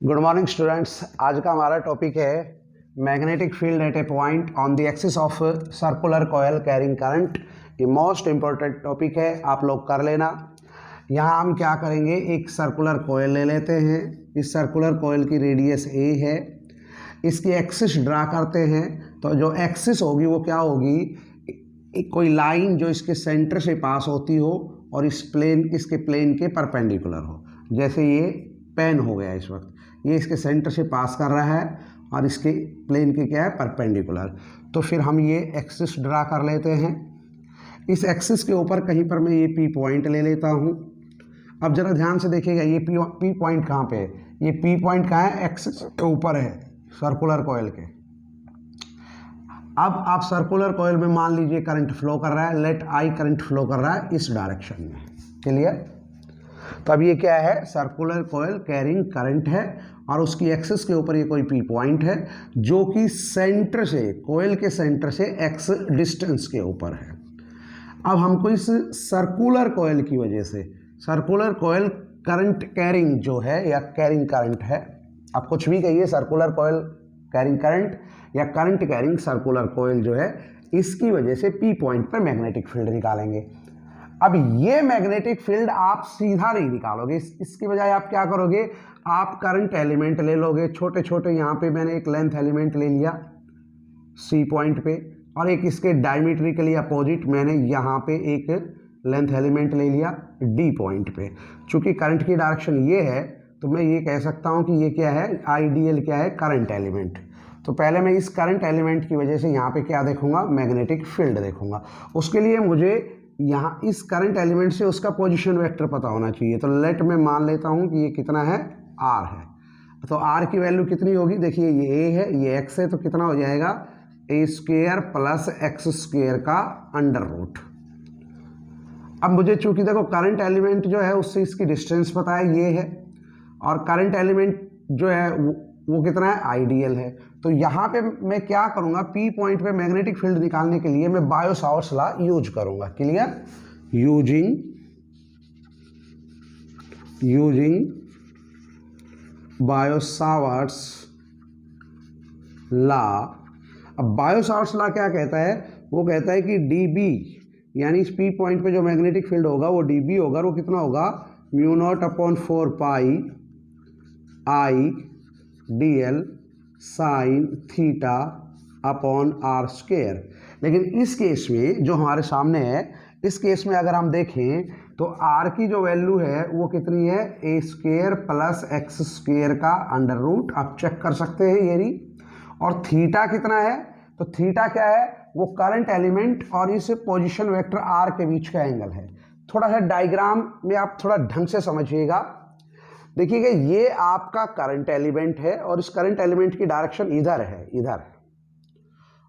Good morning students. आज का हमारा टॉपिक है magnetic field at A point on the axis of circular coil carrying current. ये most important topic है, आप लोग कर लेना। यहाँ हम क्या करेंगे, एक सर्कुलर कॉयल ले लेते हैं। इस सर्कुलर कॉयल की रेडियस ए है, इसकी एक्सिस ड्रा करते हैं। तो जो एक्सिस होगी वो क्या होगी, कोई लाइन जो इसके सेंटर से पास होती हो और इसके प्लेन के परपेंडिकुलर हो। जैसे ये पेन हो गया, इस वक्त ये इसके सेंटर से पास कर रहा है और इसके प्लेन के क्या है, परपेंडिकुलर। तो फिर हम ये एक्सिस ड्रा कर लेते हैं। इस एक्सिस के ऊपर कहीं पर मैं ये पी पॉइंट ले लेता हूँ। अब ज़रा ध्यान से देखिएगा, ये पी पॉइंट कहाँ पे है। ये पी पॉइंट कहाँ है, एक्सिस के ऊपर है सर्कुलर कॉयल के। अब आप सर्कुलर कॉयल में मान लीजिए करंट फ्लो कर रहा है, लेट आई करंट फ्लो कर रहा है इस डायरेक्शन में। क्लियर? तो अब ये क्या है, सर्कुलर कॉयल कैरिंग करंट है और उसकी एक्सिस के ऊपर ये कोई पी पॉइंट है जो कि सेंटर से, कॉयल के सेंटर से एक्स डिस्टेंस के ऊपर है। अब हमको इस सर्कुलर कॉयल की वजह से, सर्कुलर कॉयल करंट कैरिंग जो है या कैरिंग करंट है, आप कुछ भी कहिए, सर्कुलर कॉयल कैरिंग करंट या करंट कैरिंग सर्कुलर कॉयल जो है, इसकी वजह से पी पॉइंट पर मैग्नेटिक फील्ड निकालेंगे। अब ये मैग्नेटिक फील्ड आप सीधा नहीं निकालोगे, इसकी बजाय आप क्या करोगे, आप करंट एलिमेंट ले लोगे छोटे छोटे। यहाँ पे मैंने एक लेंथ एलिमेंट ले लिया सी पॉइंट पे, और एक इसके डायमीट्रिकली अपोजिट मैंने यहाँ पे एक लेंथ एलिमेंट ले लिया डी पॉइंट पे। चूंकि करंट की डायरेक्शन ये है तो मैं ये कह सकता हूँ कि ये क्या है, आइडियल क्या है, करंट एलिमेंट। तो पहले मैं इस करंट एलिमेंट की वजह से यहाँ पे क्या देखूंगा, मैग्नेटिक फील्ड देखूंगा। उसके लिए मुझे यहाँ इस करंट एलिमेंट से उसका पोजीशन वेक्टर पता होना चाहिए। तो लेट मैं मान लेता हूँ कि ये कितना है, आर है। तो आर की वैल्यू कितनी होगी, देखिए ये ए है, ये एक्स है, तो कितना हो जाएगा, ए स्क्वेयर प्लस एक्स स्क्वेयर का अंडर रूट। अब मुझे चूंकि देखो करंट एलिमेंट जो है उससे इसकी डिस्टेंस पता है, ये है, और करंट एलिमेंट जो है वो कितना है, आइडियल है। तो यहाँ पे मैं क्या करूँगा, पी पॉइंट पे मैग्नेटिक फील्ड निकालने के लिए मैं बायो सावर्ट्स लॉ यूज करूँगा। Clear? Using Biot Savart's law. अब बायो सावर्ट्स लॉ क्या कहता है, वो कहता है कि डी बी, यानी इस पी पॉइंट पे जो मैग्नेटिक फील्ड होगा वो डी बी होगा। वो कितना होगा, mu not upon 4 pi I D L sine theta upon R square. लेकिन इस केस में जो हमारे सामने है, इस केस में अगर हम देखें तो आर की जो वैल्यू है वो कितनी है, ए स्क्वेयर प्लस एक्स स्क्वेयर का अंडर रूट। आप चेक कर सकते हैं ये नहीं। और थीटा कितना है, तो थीटा क्या है, वो करंट एलिमेंट और इस पोजीशन वेक्टर आर के बीच का एंगल है। थोड़ा सा डायग्राम में आप थोड़ा ढंग से समझिएगा। देखिएगा, ये आपका करंट एलिमेंट है और इस करंट एलिमेंट की डायरेक्शन इधर है, इधर,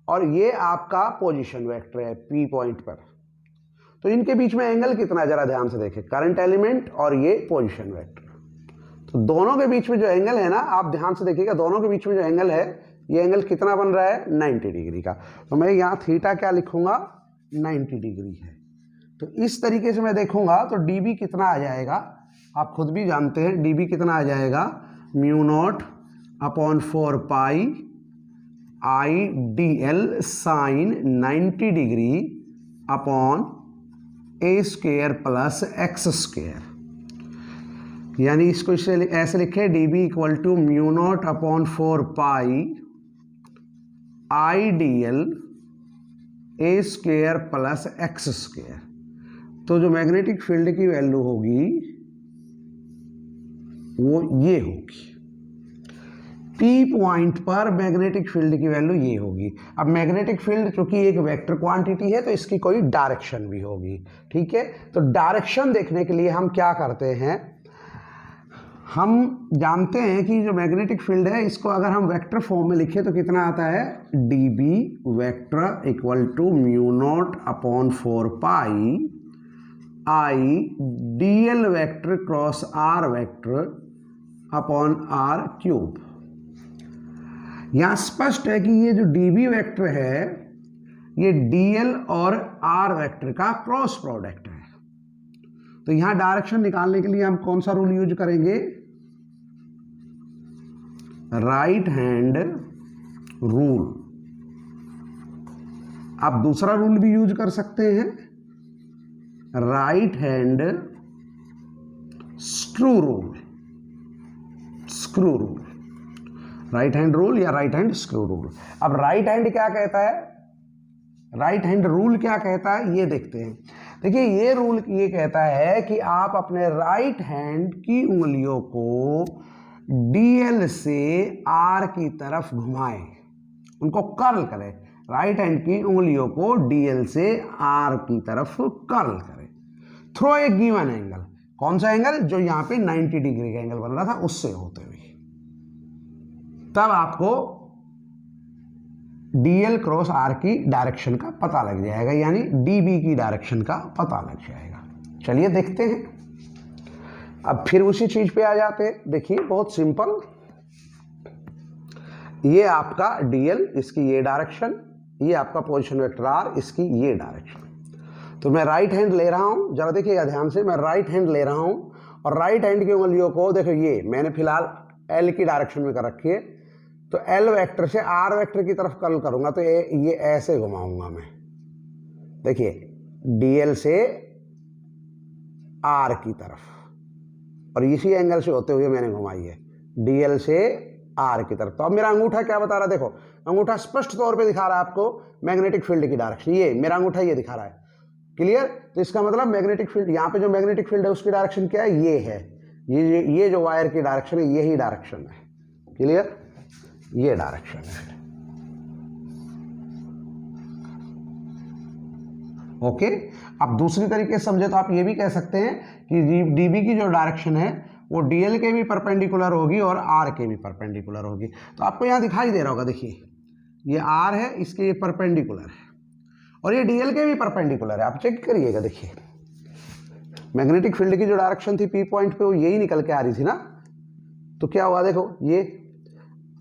और ये आपका पोजीशन वेक्टर है पी पॉइंट पर। तो इनके बीच में एंगल कितना है, जरा ध्यान से देखें, करंट एलिमेंट और ये पोजीशन वेक्टर। तो दोनों के बीच में जो एंगल है ना, आप ध्यान से देखिएगा, दोनों के बीच में जो एंगल है, ये एंगल कितना बन रहा है, 90 डिग्री का। तो मैं यहाँ थीटा क्या लिखूंगा, 90 डिग्री है। तो इस तरीके से मैं देखूंगा तो डी बी कितना आ जाएगा, आप खुद भी जानते हैं डी बी कितना आ जाएगा, mu not upon 4 pi I D L sine 90 degree upon A square plus x square. यानी इसको ऐसे लिखे, D B equal to mu not upon 4 pi I D L A square plus x square. तो जो magnetic field की value होगी वो ये होगी, पी पॉइंट पर मैग्नेटिक फील्ड की वैल्यू ये होगी। अब मैग्नेटिक फील्ड चूंकि एक वेक्टर क्वांटिटी है तो इसकी कोई डायरेक्शन भी होगी। ठीक है? तो डायरेक्शन देखने के लिए हम क्या करते हैं, हम जानते हैं कि जो मैग्नेटिक फील्ड है इसको अगर हम वेक्टर फॉर्म में लिखें तो कितना आता है, D B vector equal to mu not upon 4 pi I D L vector cross R vector upon R cube. यहां स्पष्ट है कि ये जो डी बी वेक्टर है ये डी एल और आर वेक्टर का क्रॉस प्रोडक्ट है। तो यहां डायरेक्शन निकालने के लिए हम कौन सा रूल यूज करेंगे, राइट हैंड रूल। आप दूसरा रूल भी यूज कर सकते हैं, right hand screw rule. Screw rule, right hand rule या राइट हैंड स्क्रू रूल। अब राइट हैंड क्या कहता है, राइट हैंड रूल क्या कहता है, ये देखते हैं। देखिए ये रूल ये कहता है कि आप अपने राइट हैंड की उंगलियों को डीएल से आर की तरफ घुमाएं, उनको कर्ल करें। राइट हैंड की उंगलियों को डीएल से आर की तरफ कर्ल करें थ्रो ए गिवन एंगल। कौन सा एंगल, जो यहां पे 90 डिग्री का एंगल बन रहा था उससे होते हुए, तब आपको डीएल क्रॉस आर की डायरेक्शन का पता लग जाएगा, यानी डीबी की डायरेक्शन का पता लग जाएगा। चलिए देखते हैं। अब फिर उसी चीज पे आ जाते हैं। देखिए बहुत सिंपल, ये आपका डीएल, इसकी ये डायरेक्शन, ये आपका पोजीशन वेक्टर आर, इसकी ये डायरेक्शन। तो मैं राइट हैंड ले रहा हूं, जरा देखिएगा ध्यान से, मैं राइट हैंड ले रहा हूं और राइट हैंड की उंगलियों को देखो, ये मैंने फिलहाल एल की डायरेक्शन में कर रखी है, तो एल वेक्टर से आर वेक्टर की तरफ कर्ल करूंगा, तो ये ऐसे घुमाऊंगा मैं। देखिए डीएल से आर की तरफ, और इसी एंगल से होते हुए मैंने घुमाई है डीएल से आर की तरफ। तो अब मेरा अंगूठा क्या बता रहा है, देखो अंगूठा स्पष्ट तौर पे दिखा रहा है आपको मैग्नेटिक फील्ड की डायरेक्शन, ये मेरा अंगूठा ये दिखा रहा है। क्लियर। तो इसका मतलब मैग्नेटिक फील्ड, यहाँ पे जो मैग्नेटिक फील्ड है उसकी डायरेक्शन क्या है, ये है, ये जो वायर की डायरेक्शन है यही डायरेक्शन है। क्लियर, ये डायरेक्शन है। ओके। अब दूसरी तरीके से समझे तो आप ये भी कह सकते हैं कि डीबी की जो डायरेक्शन है वो डीएल के भी परपेंडिकुलर होगी और आर के भी परपेंडिकुलर होगी। तो आपको यहां दिखाई दे रहा होगा, देखिए ये आर है, इसके ये परपेंडिकुलर है, और ये डीएल के भी परपेंडिकुलर है। आप चेक करिएगा, देखिए मैग्नेटिक फील्ड की जो डायरेक्शन थी पी पॉइंट पे वो यही निकल के आ रही थी ना, तो क्या हुआ, देखो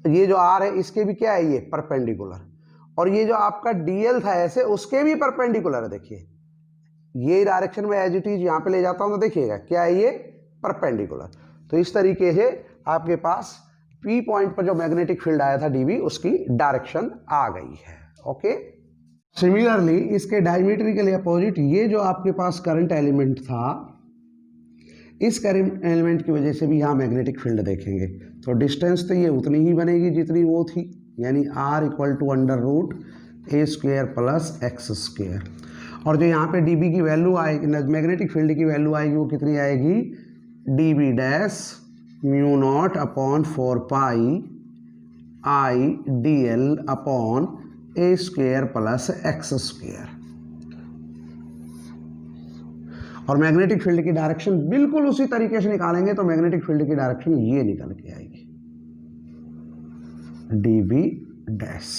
ये जो आर है इसके भी क्या है, ये परपेंडिकुलर, और ये जो आपका डीएल था ऐसे, उसके भी परपेंडिकुलर है। देखिए ये डायरेक्शन में एज इट इज यहां पे ले जाता हूं तो देखिएगा क्या है, ये परपेंडिकुलर। तो इस तरीके से आपके पास पी पॉइंट पर जो मैग्नेटिक फील्ड आया था डीबी, उसकी डायरेक्शन आ गई है। ओके। सिमिलरली इसके डायमेट्रिकली अपोजिट ये जो आपके पास करंट एलिमेंट था, इस करंट एलिमेंट की वजह से भी यहाँ मैग्नेटिक फील्ड देखेंगे, तो डिस्टेंस तो ये उतनी ही बनेगी जितनी वो थी, यानी r equal to under root A square plus x square. और जो यहाँ पे dB की वैल्यू आएगी, मैग्नेटिक फील्ड की वैल्यू आएगी, वो कितनी आएगी, dB dash mu not upon 4 pi I D L upon A square plus x square. और मैग्नेटिक फील्ड की डायरेक्शन बिल्कुल उसी तरीके से निकालेंगे तो मैग्नेटिक फील्ड की डायरेक्शन ये निकल के आएगी, dB डैश।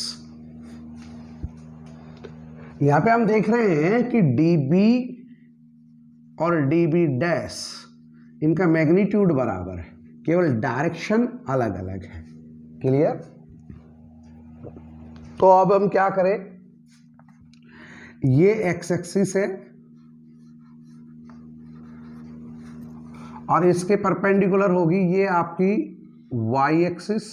यहां पे हम देख रहे हैं कि dB और dB डैश इनका मैग्नीट्यूड बराबर है, केवल डायरेक्शन अलग अलग है। क्लियर। तो अब हम क्या करें, ये एक्स एक्सिस है और इसके परपेंडिकुलर होगी ये आपकी वाई एक्सिस,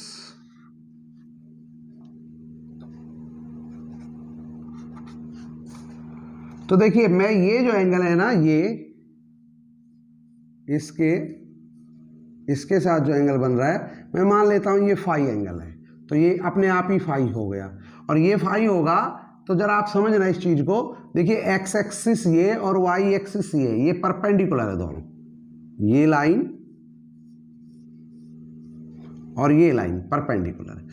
तो देखिए मैं ये जो एंगल है ना, ये इसके साथ जो एंगल बन रहा है मैं मान लेता हूं ये फाई एंगल है, तो ये अपने आप ही फाई हो गया। और ये फाई होगा तो जरा आप समझना इस चीज को, देखिए एक्स एक्सिस ये और वाई एक्सिस ये परपेंडिकुलर है दोनों, ये लाइन और ये लाइन परपेंडिकुलर है।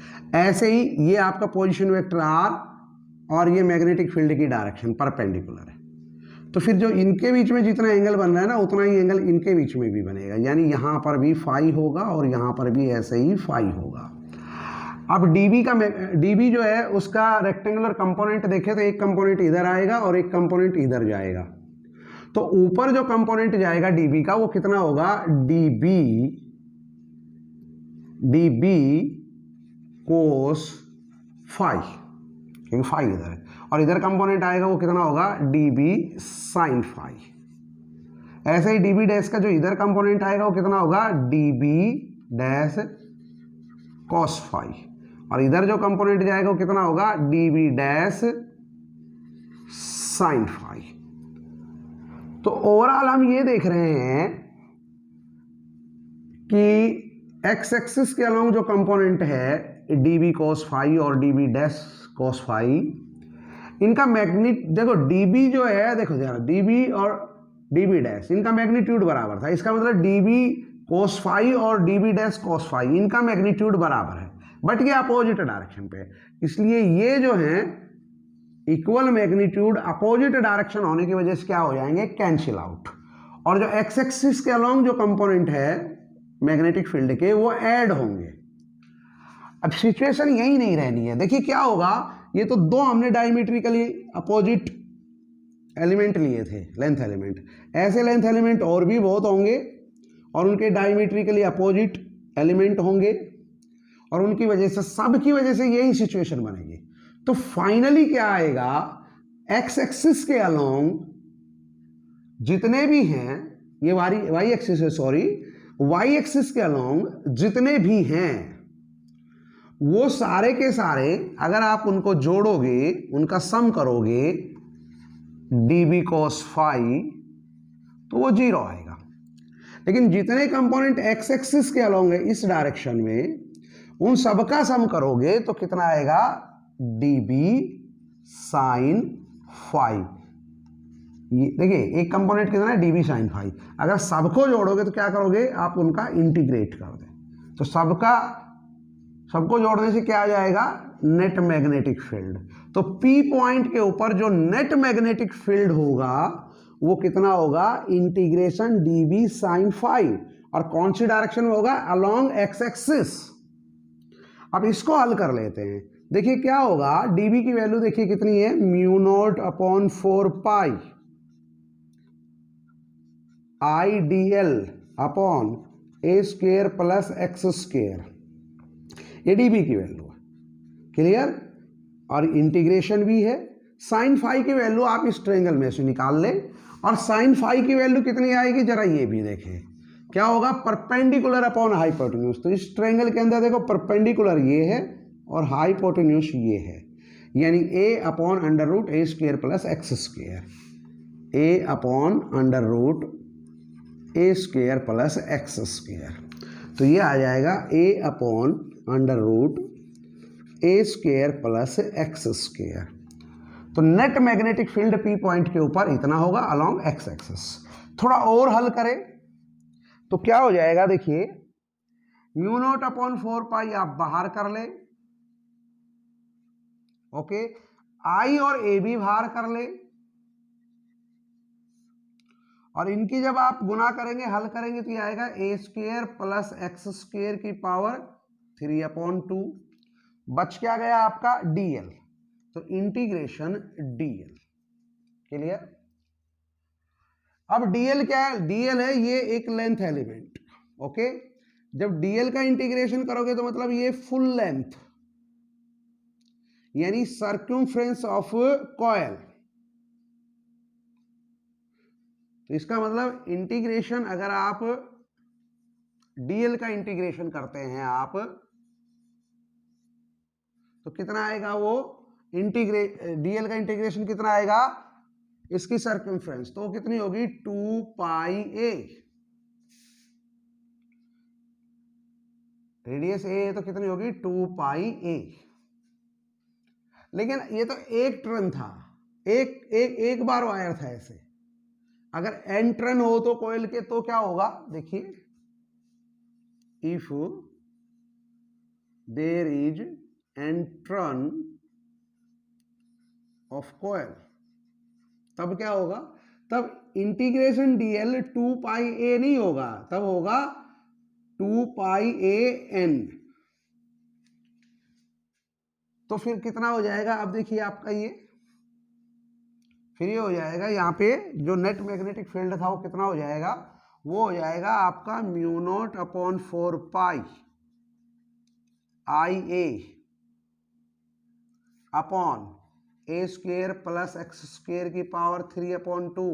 ऐसे ही ये आपका पोजीशन वेक्टर आर और ये मैग्नेटिक फील्ड की डायरेक्शन परपेंडिकुलर है, तो फिर जो इनके बीच में जितना एंगल बन रहा है ना उतना ही एंगल इनके बीच में भी बनेगा, यानी यहां पर भी फाई होगा और यहां पर भी ऐसे ही फाई होगा। अब dB जो है उसका रेक्टेंगुलर कंपोनेंट देखें तो एक कंपोनेंट इधर आएगा और एक कंपोनेंट इधर जाएगा, तो ऊपर जो कंपोनेंट जाएगा dB का वो कितना होगा, dB कोस फाई, क्योंकि फाई इधर है, और इधर कंपोनेंट आएगा वो कितना होगा, dB साइन फाई। ऐसे ही dB डैश का जो इधर कंपोनेंट आएगा वो कितना होगा, dB डैश कॉस फाई, और इधर जो कंपोनेंट जाएगा वो कितना होगा D B dash sine phi. तो ओवरऑल हम ये देख रहे हैं कि एक्स एक्सिस के अलोंग जो कंपोनेंट है डी बी कॉस फाई और D B dash cos phi, इनका मैग्नीट देखो डी बी जो है, देखो जरा डी बी और डी बी डैश इनका मैग्नीट्यूड बराबर था, इसका मतलब डी बी कोस फाई और D B dash cos phi इनका मैग्नीट्यूड बराबर है, बट ये अपोजिट डायरेक्शन पे है, इसलिए ये जो है इक्वल मैग्नीट्यूड अपोजिट डायरेक्शन होने की वजह से क्या हो जाएंगे कैंसिल आउट, और जो एक्स एक्सिस के अलोंग जो कंपोनेंट है मैग्नेटिक फील्ड के वो ऐड होंगे। अब सिचुएशन यही नहीं रहनी है, देखिए क्या होगा, ये तो दो हमने डायमेट्रिकली अपोजिट एलिमेंट लिए थे लेंथ एलिमेंट, ऐसे लेंथ एलिमेंट और भी बहुत होंगे और उनके डायमेट्रिकली अपोजिट एलिमेंट होंगे और उनकी वजह से सब की वजह से यही सिचुएशन बनेगी। तो फाइनली क्या आएगा, एक्स एक्सिस के अलोंग जितने भी हैं, ये वाई एक्सिस है सॉरी, वाई एक्सिस के अलोंग जितने भी हैं वो सारे के सारे अगर आप उनको जोड़ोगे, उनका सम करोगे डी बी कॉस फाई तो वो 0 आएगा। लेकिन जितने कंपोनेंट एक्स एक्सिस के अलोंग है इस डायरेक्शन में, उन सबका सम करोगे तो कितना आएगा डी बी साइन फाई। ये देखिए एक कंपोनेंट कितना है डी बी साइन फाई, अगर सबको जोड़ोगे तो क्या करोगे आप उनका इंटीग्रेट कर दें, तो सबको जोड़ने से क्या आ जाएगा नेट मैग्नेटिक फील्ड। तो P पॉइंट के ऊपर जो नेट मैग्नेटिक फील्ड होगा वो कितना होगा integration D B sine phi, और कौन सी डायरेक्शन में होगा अलोंग एक्स एक्सिस। अब इसको हल कर लेते हैं, देखिए क्या होगा, dB की वैल्यू देखिए कितनी है mu not upon 4 pi I D L upon A square plus x square, ये dB की वैल्यू है, क्लियर। और इंटीग्रेशन भी है, साइन फाई की वैल्यू आप इस ट्रायंगल में से निकाल लें, और साइन फाई की वैल्यू कितनी आएगी जरा ये भी देखें, क्या होगा परपेंडिकुलर अपॉन हाइपोटेन्यूज। तो इस ट्रायंगल के अंदर देखो परपेंडिकुलर ये है और हाइपोटेन्यूज ये है, यानी a upon under root A square plus x square, a upon under root A square plus x square, तो ये आ जाएगा a upon under root A square plus x square. तो net magnetic field P point के ऊपर इतना होगा along x axis. थोड़ा और हल करें तो क्या हो जाएगा, देखिए म्यू नॉट अपॉन 4 पाई आप बाहर कर ले, ओके, आई और ए भी बाहर कर ले, और इनकी जब आप गुना करेंगे हल करेंगे तो ये आएगा ए स्क्वेयर प्लस एक्स स्क्वेयर की पावर 3/2, बच क्या गया आपका dl, तो इंटीग्रेशन dl, क्लियर। अब dl क्या है, dl है ये एक लेंथ एलिमेंट, ओके, जब dl का इंटीग्रेशन करोगे तो मतलब ये फुल लेंथ यानी सर्कमफ्रेंस ऑफ कॉइल, तो इसका मतलब इंटीग्रेशन अगर आप dl का इंटीग्रेशन करते हैं आप तो कितना आएगा, वो dl का इंटीग्रेशन कितना आएगा इसकी सर्कमफ्रेंस, तो कितनी होगी 2 पाई a, रेडियस a है तो कितनी होगी 2 पाई a। लेकिन ये तो एक टर्न था, एक बार वायर था ऐसे, अगर n टर्न हो तो कोयल के तो क्या होगा, देखिए if there is n turn of coil तब क्या होगा, तब इंटीग्रेशन dl 2 पाई a नहीं होगा, तब होगा 2 पाई a n। तो फिर कितना हो जाएगा, अब देखिए आपका ये फिर ये हो जाएगा, यहाँ पे जो नेट मैग्नेटिक फील्ड था वो कितना हो जाएगा, वो हो जाएगा आपका mu not upon 4 pi I A upon A square plus x square की पावर 3/2,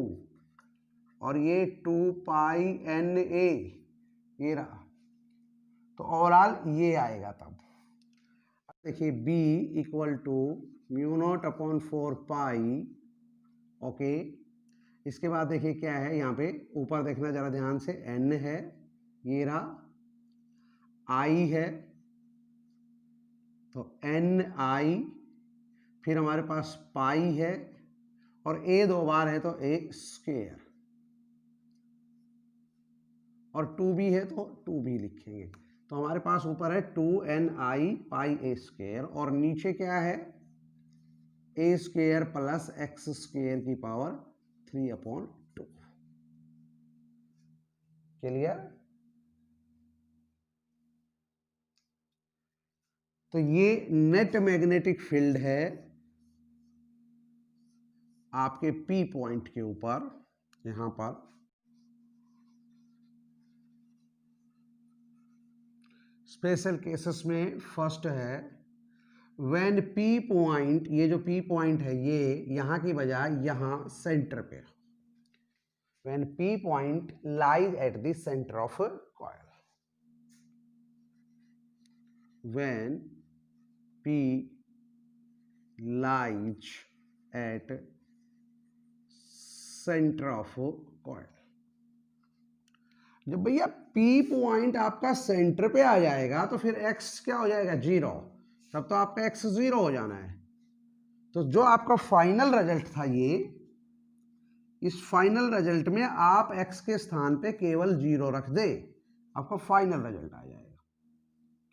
और ये 2 पाई एन ए, ये रहा, तो ओवरऑल ये आएगा। तब देखिए b equal to mu not upon 4 pi. Okay, इसके बाद देखिए क्या है, यहाँ पे ऊपर देखना जरा ध्यान से, n है, ये रहा i है, तो n i, फिर हमारे पास पाई है, और a 2 बार है तो a स्क्वायर, और 2b है तो 2b लिखेंगे। तो हमारे पास ऊपर है 2ni पाई a स्क्वायर, और नीचे क्या है, a square plus x square की पावर 3/2। क्लियर? तो ये नेट मैग्नेटिक फील्ड है आपके P पॉइंट के ऊपर। यहां पर स्पेशल केसेस में फर्स्ट है व्हेन P पॉइंट, ये जो P पॉइंट है ये यहां की बजाय यहां सेंटर पे, when P point lies at the centre of coil, when P lies at center of coil। जब भैया P पॉइंट आपका सेंटर पे आ जाएगा तो फिर X क्या हो जाएगा, 0। तब तो आपका X 0 हो जाना है। तो जो आपका फाइनल रिजल्ट था ये, इस फाइनल रिजल्ट में आप X के स्थान पे केवल 0 रख दे, आपका फाइनल रिजल्ट आ जाएगा।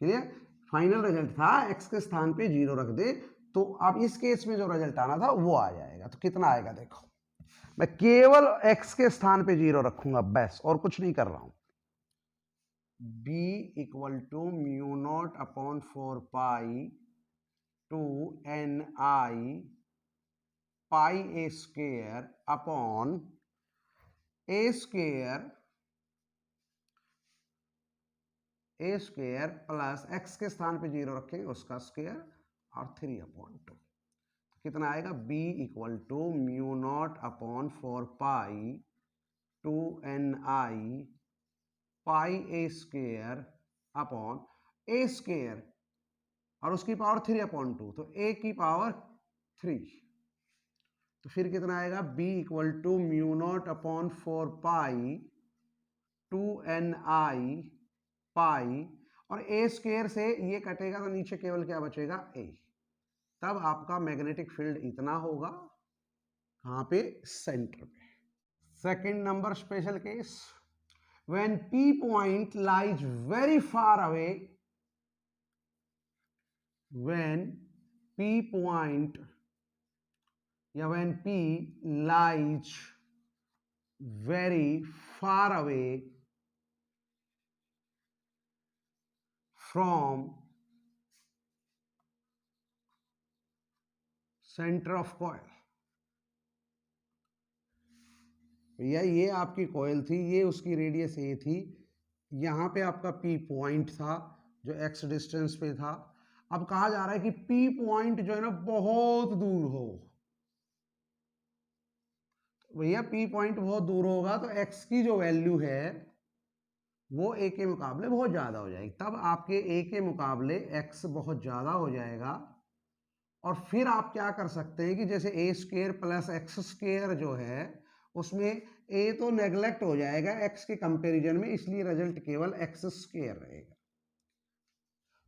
क्लियर? फाइनल रिजल्ट था X के स्थान पे 0 रख दे, तो अब इस केस में जो रिजल्ट आना था वो आ जाएगा। तो कितना आएगा देखो, मैं केवल x के स्थान पे 0 रखूंगा बस, और कुछ नहीं कर रहा हूं। b equal to mu not upon 4 pi 2ni pi a square upon a square plus x के स्थान पे 0 रखेंगे उसका स्क्वायर, और 3/2। कितना आएगा, b equal to mu not upon 4 pi 2ni pi a square upon a square और उसकी पावर 3/2, तो a की पावर 3। तो फिर कितना आएगा, b equal to mu not upon 4 pi 2ni pi, और a स्क्वायर से ये कटेगा तो नीचे केवल क्या बचेगा, a। तब आपका मैग्नेटिक फील्ड इतना होगा, कहाँ पे, सेंटर पे। Second number special case, when P point lies very far away, when P point या when P lies very far away from centre of coil. भैया ये आपकी कॉइल थी, ये उसकी रेडियस ए थी, यहाँ पे आपका P पॉइंट था जो x डिस्टेंस पे था। अब कहा जा रहा है कि P पॉइंट जो है ना बहुत दूर हो। भैया P पॉइंट बहुत दूर होगा तो x की जो वैल्यू है वो a के मुकाबले बहुत ज़्यादा हो जाएगी। तब आपके a के मुकाबले x बहुत ज़्यादा हो जाएगा, और फिर आप क्या कर सकते हैं कि जैसे a square plus X square जो है उसमें a तो नेग्लेक्ट हो जाएगा x के कंपैरिजन में, इसलिए रिजल्ट केवल x स्क्वायर रहेगा।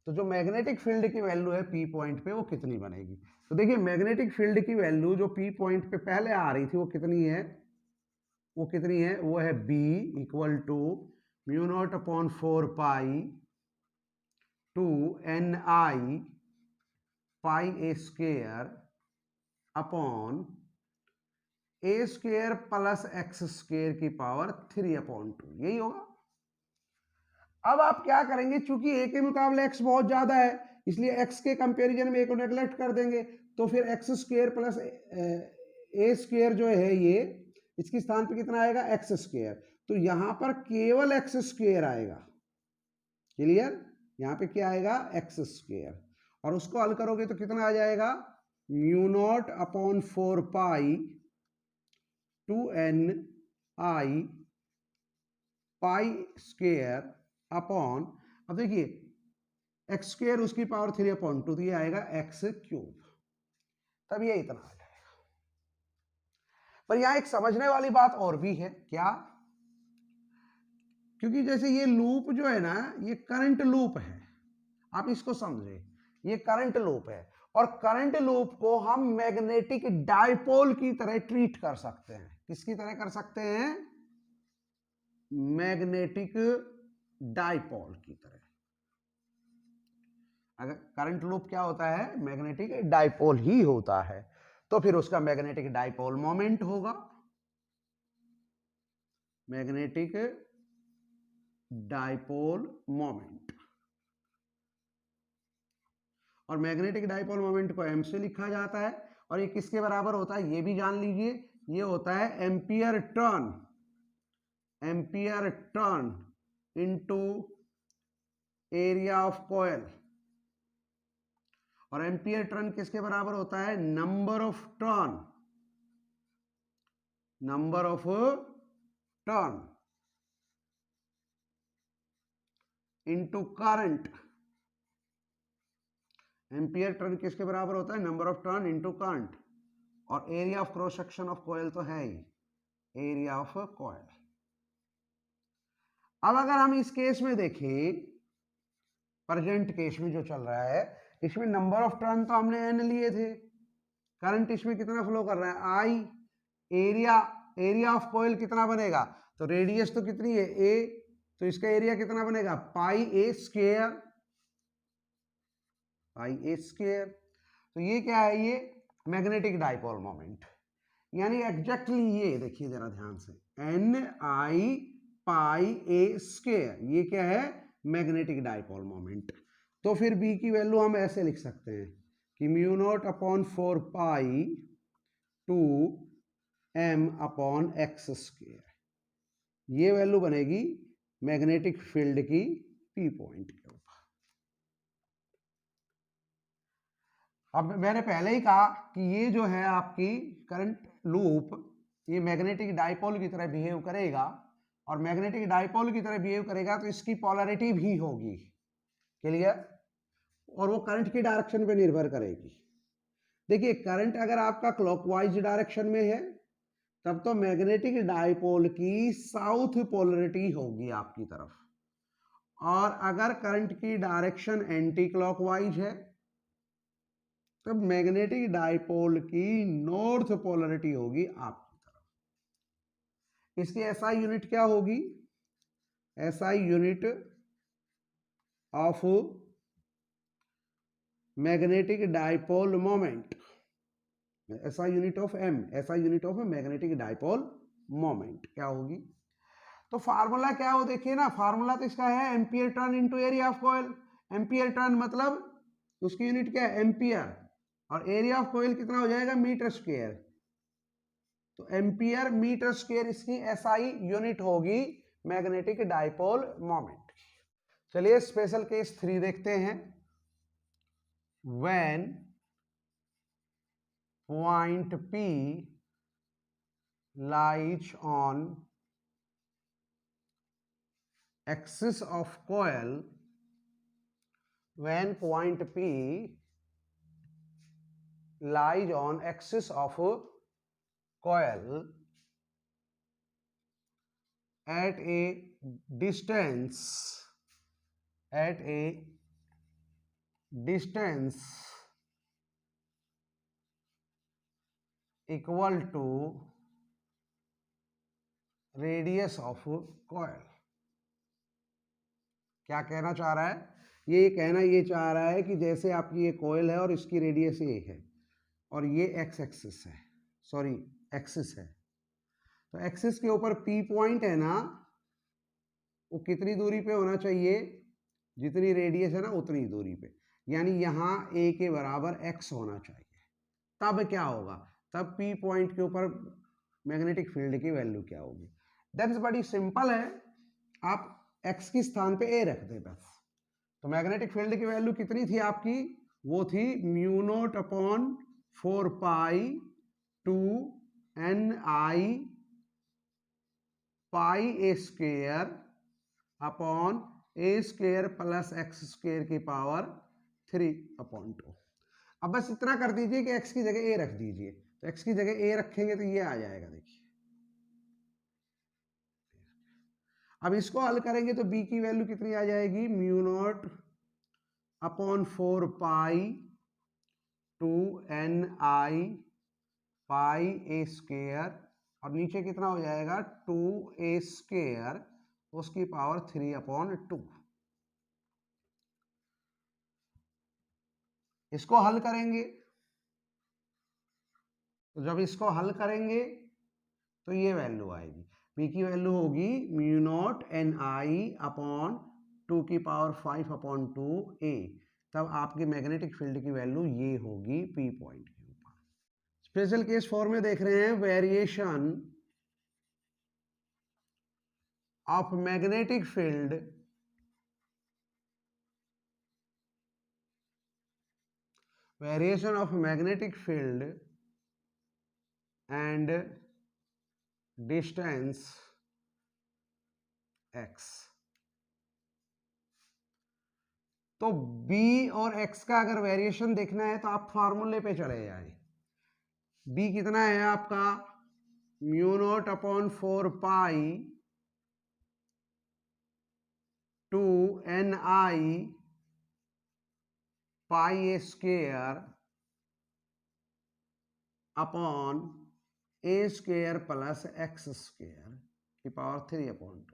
तो जो मैग्नेटिक फील्ड की वैल्यू है P पॉइंट पे वो कितनी बनेगी, तो देखिए मैग्नेटिक फील्ड की वैल्यू जो P पॉइंट पे पहले आ रही थी वो कितनी है, वो है B equal to mu not upon 4 pi 2ni pi a square upon a square plus X square की पावर 3/2, यही होगा। अब आप क्या करेंगे, चूंकि a के मुकाबले x बहुत ज्यादा है इसलिए x के कंपैरिजन में a को नेग्लेक्ट कर देंगे, तो फिर x square plus a square जो है ये इसके स्थान पे कितना आएगा, एक्स स्क्वायर। तो यहां पर केवल एक्स स्क्वायर आएगा। क्लियर? यहां पे क्या आएगा, एक्स स्क्वायर, और उसको हल करोगे तो कितना आ जाएगा, mu not upon 4 pi 2ni pi square upon अब देखिए एक्स स्क्वायर उसकी पावर 3/2 तो ये आएगा एक्स क्यूब, तब ये इतना आ जाएगा। पर यहां एक समझने वाली बात और भी है, क्या? क्योंकि जैसे ये लूप जो है ना, ये करंट लूप है, आप इसको समझे, ये करंट लूप है और करंट लूप को हम मैग्नेटिक डायपोल की तरह ट्रीट कर सकते हैं। किसकी तरह कर सकते हैं? मैग्नेटिक डायपोल की तरह। अगर करंट लूप क्या होता है? मैग्नेटिक डायपोल ही होता है, तो फिर उसका मैग्नेटिक डायपोल मोमेंट होगा, मैग्नेटिक डायपोल मोमेंट। और मैग्नेटिक डायपोल मोमेंट को एम से लिखा जाता है, और ये किसके बराबर होता है ये भी जान लीजिए, ये होता है ampere turn, ampere turn into area of coil. और एम्पियर टर्न किसके बराबर होता है? Number of turn, number of turn into current. Ampere turn किसके बराबर होता है? Number of turn into current. और area of cross section of coil तो है ही, एरिया ऑफ कॉइल। अब अगर हम इस केस में देखें, प्रेजेंट केस में जो चल रहा है, इसमें नंबर ऑफ टर्न तो हमने n लिए थे, करंट इसमें कितना फ्लो कर रहा है? I। एरिया ऑफ कॉइल कितना बनेगा? तो रेडियस तो कितनी है? a, तो इसका एरिया कितना बनेगा? पाई ए स्क्वायर, पाई ए स्क्वायर। तो ये क्या है? ये मैग्नेटिक डायपोल मोमेंट, यानी एग्जैक्टली ये देखिए जरा ध्यान से, NI पाई ए स्क्वायर, ये क्या है? Magnetic dipole moment. तो फिर B की वैल्यू हम ऐसे लिख सकते हैं कि mu not upon 4 pi 2 m upon x square, ये वैल्यू बनेगी मैग्नेटिक फील्ड की P पॉइंट के ऊपर। अब मैंने पहले ही कहा कि ये जो है आपकी करंट लूप, ये मैग्नेटिक डायपोल की तरह बिहेव करेगा, और मैग्नेटिक डायपोल की तरह बिहेव करेगा तो इसकी पोलैरिटी भी होगी, क्लियर? और वो करंट की डायरेक्शन पे निर्भर करेगी। देखिए करंट अगर आपका क्लॉकवाइज डायरेक्शन में है तब तो मैग्नेटिक डायपोल की साउथ पोलैरिटी होगी आपकी तरफ, और अगर करंट की डायरेक्शन एंटी क्लॉकवाइज है तब मैग्नेटिक डायपोल की नॉर्थ पोलैरिटी होगी आपकी तरफ। इसकी एसआई यूनिट क्या होगी? SI unit of magnetic dipole moment, SI unit of M, SI unit of magnetic dipole moment क्या होगी? तो फार्मूला क्या हो देखिए ना, फार्मूला तो इसका है ampere turn into area of coil. Ampere turn मतलब उसकी यूनिट क्या है? एम्पियर, और एरिया ऑफ कॉइल कितना हो जाएगा? Metre square. तो एम्पियर मीटर स्क्वायर इसकी एसआई यूनिट होगी मैग्नेटिक डायपोल मोमेंट। चलिए स्पेशल केस 3 देखते हैं। When point P lies on axis of coil, when point P lies on axis of coil at a distance equal to radius of coil. क्या कहना चाह रहा है? ये कहना ये चाह रहा है कि जैसे आपकी ये कॉइल है और इसकी रेडियस ये है और ये एक्स एक्सिस है, सॉरी एक्सिस है, तो एक्सिस के ऊपर P पॉइंट है ना, वो कितनी दूरी पे होना चाहिए? जितनी रेडियस है ना उतनी दूरी पे, यानी यहाँ A के बराबर x होना चाहिए। तब क्या होगा? तब P पॉइंट के ऊपर मैग्नेटिक फील्ड की वैल्यू क्या होगी? दैट्स बड़ी सिंपल है, आप x के स्थान पे A रख दे बस। तो मैग्नेटिक फील्ड की वैल्यू कितनी थी आपकी? वो थी mu not upon 4 pi 2 NI pi A square upon A square plus x square की पावर 3/2। अब बस इतना कर दीजिए कि x की जगह a रख दीजिए, तो x की जगह a रखेंगे तो ये आ जाएगा। देखिए अब इसको हल करेंगे तो b की वैल्यू कितनी आ जाएगी, mu not upon 4 pi 2 ni pi a square, और नीचे कितना हो जाएगा 2a स्क्वेयर उसकी पावर 3/2। इसको हल करेंगे तो जब इसको हल करेंगे तो ये वैल्यू आएगी, p की वैल्यू होगी म्यू नॉट ni अपॉन 2 की पावर 5/2a। तब आपके मैग्नेटिक फील्ड की वैल्यू ये होगी p पॉइंट के ऊपर। स्पेशल केस 4 में देख रहे हैं variation of magnetic field and distance x। तो b और x का अगर वेरिएशन देखना है तो आप फार्मूले पे चले जाएं। b कितना है आपका mu not upon 4 pi 2 ni pi A square upon A square plus x square की पावर 3/2।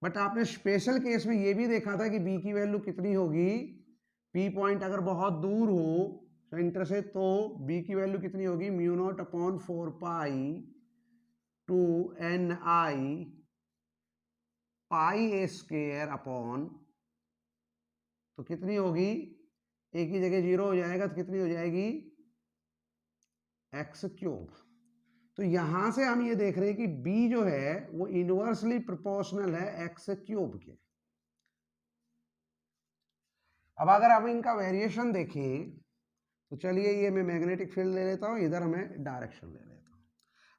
बट आपने स्पेशल केस में ये भी देखा था कि b की वैल्यू कितनी होगी, p पॉइंट अगर बहुत दूर हो सेंटर से तो b की वैल्यू कितनी होगी mu not upon 4 pi 2 ni pi A square upon, तो कितनी होगी, a की जगह 0 हो जाएगा तो कितनी हो जाएगी एक्स क्यूब। तो यहां से हम ये देख रहे हैं कि b जो है वो इनवर्सली प्रोपोर्शनल है एक्स क्यूब के। अब अगर हम इनका वेरिएशन देखें तो चलिए ये मैं मैग्नेटिक फील्ड ले लेता हूं, इधर मैं डायरेक्शन ले लेता हूं।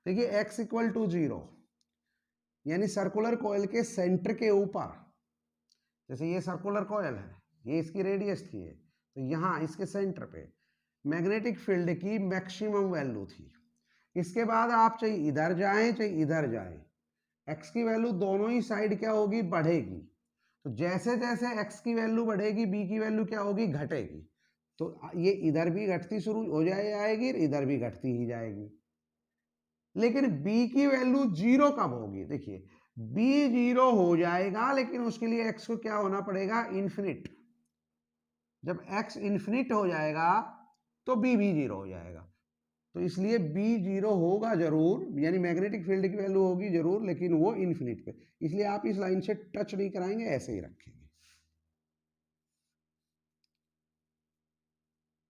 देखिए x इक्वल टू 0 यानी सर्कुलर कॉइल के सेंटर के ऊपर, जैसे ये सर्कुलर कॉइल है, ये इसकी रेडियस थी, तो यहां इसके सेंटर पे मैग्नेटिक फील्ड की मैक्सिमम वैल्यू थी। इसके बाद आप चाहे इधर जाएं चाहे इधर जाएं, x की वैल्यू दोनों ही साइड क्या होगी, बढ़ेगी। तो जैसे जैसे x की वैल्यू बढ़ेगी b की वैल्यू क्या होगी, घटेगी। तो ये इधर भी घटती शुरू हो जाएगी, इधर भी घटती ही जाएगी। लेकिन b की वैल्यू 0 कब होगी, देखिए b 0 हो जाएगा, लेकिन उसके लिए x को क्या होना पड़ेगा, इन्फिनिट। जब x इन्फिनिट हो जाएगा तो b भी 0 हो जाएगा। तो इसलिए b 0 होगा जरूर, यानी मैग्नेटिक फील्ड की वैल्यू होगी जरूर, लेकिन वो इन्फिनिट पे। इसलिए आप इस लाइन से टच नहीं कराएंगे, ऐसे ही रखेंगे।